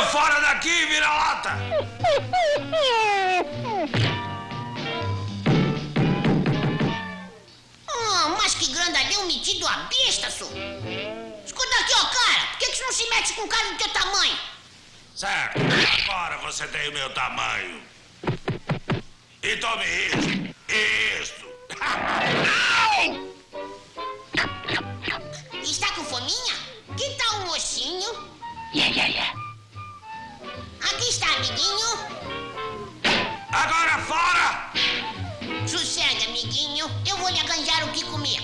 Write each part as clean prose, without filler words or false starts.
fora daqui, vira-lata! Mas que grandalhão metido a besta, senhor. Escuta aqui, ó, cara. Por que você não se mete com um cara do teu tamanho? Certo, agora você tem o meu tamanho. E tome isso. Isto. Está com fominha? Que tal um ossinho? Aqui está, amiguinho. Agora fora! Sossega, amiguinho. Eu vou lhe arranjar o que comer.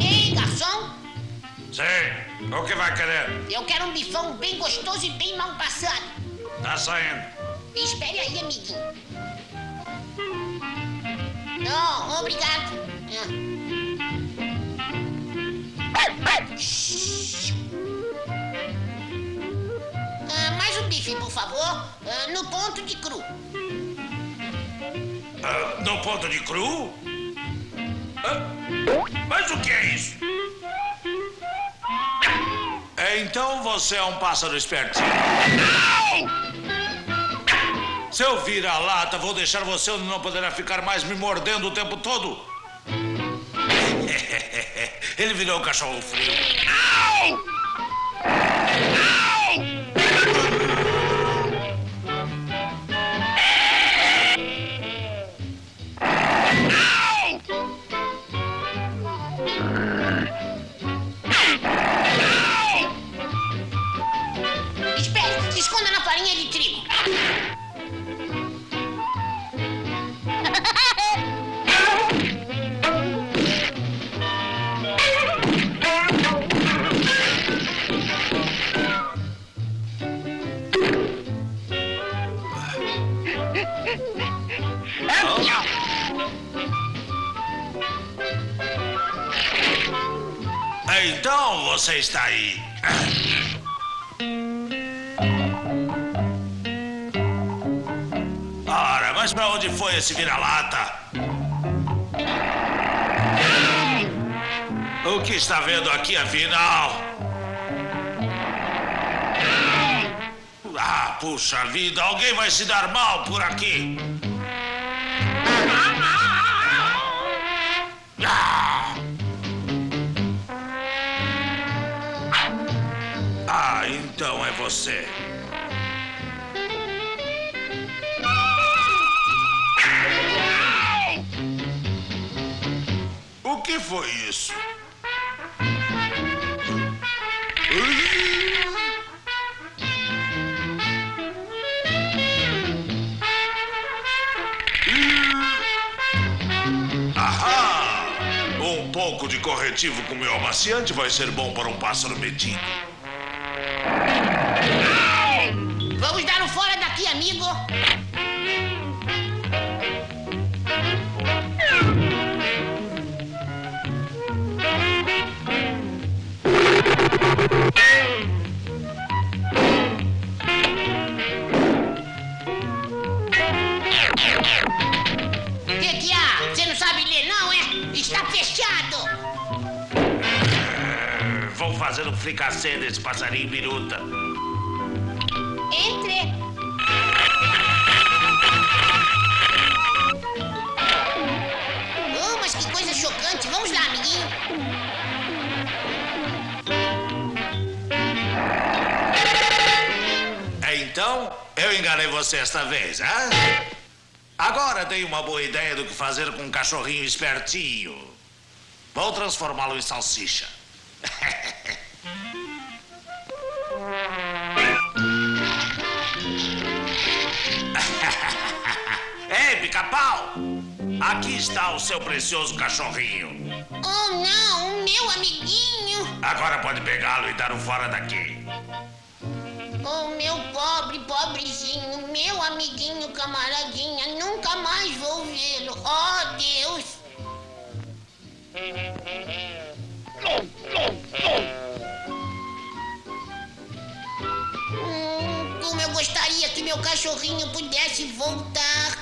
Ei, garçom. Sim, o que vai querer? Eu quero um bifão bem gostoso e bem mal passado. Tá saindo. Espere aí, amiguinho. Não, obrigado. Mais um bife, por favor. No ponto de cru. No ponto de cru? Mas o que é isso? Então você é um pássaro espertinho. Se eu virar a lata, vou deixar você onde não poderá ficar mais me mordendo o tempo todo. Ele virou um cachorro frio. Espere, se esconda na farinha de trigo. Então você está aí. Ora, mas para onde foi esse vira-lata? O que está vendo aqui, afinal? Ah, puxa vida, alguém vai se dar mal por aqui. Então é você. O que foi isso? Ahá! Um pouco de corretivo com meu amaciante vai ser bom para um pássaro metido. Vamos dar um fora daqui, amigo. Que há? Você não sabe ler, não, é? Está fechado. Vou fazer um fricassê desse passarinho biruta. Entre. Mas que coisa chocante. Vamos lá, amiguinho. Então, eu enganei você esta vez, hein? Agora tenho uma boa ideia do que fazer com um cachorrinho espertinho. Vou transformá-lo em salsicha. Ei, pica-pau! Aqui está o seu precioso cachorrinho. Oh, não, o meu amiguinho. Agora pode pegá-lo e dar o fora daqui. Oh, meu pobrezinho, meu amiguinho, camaradinha, nunca mais vou vê-lo. Oh, Deus. Como eu gostaria que meu cachorrinho pudesse voltar.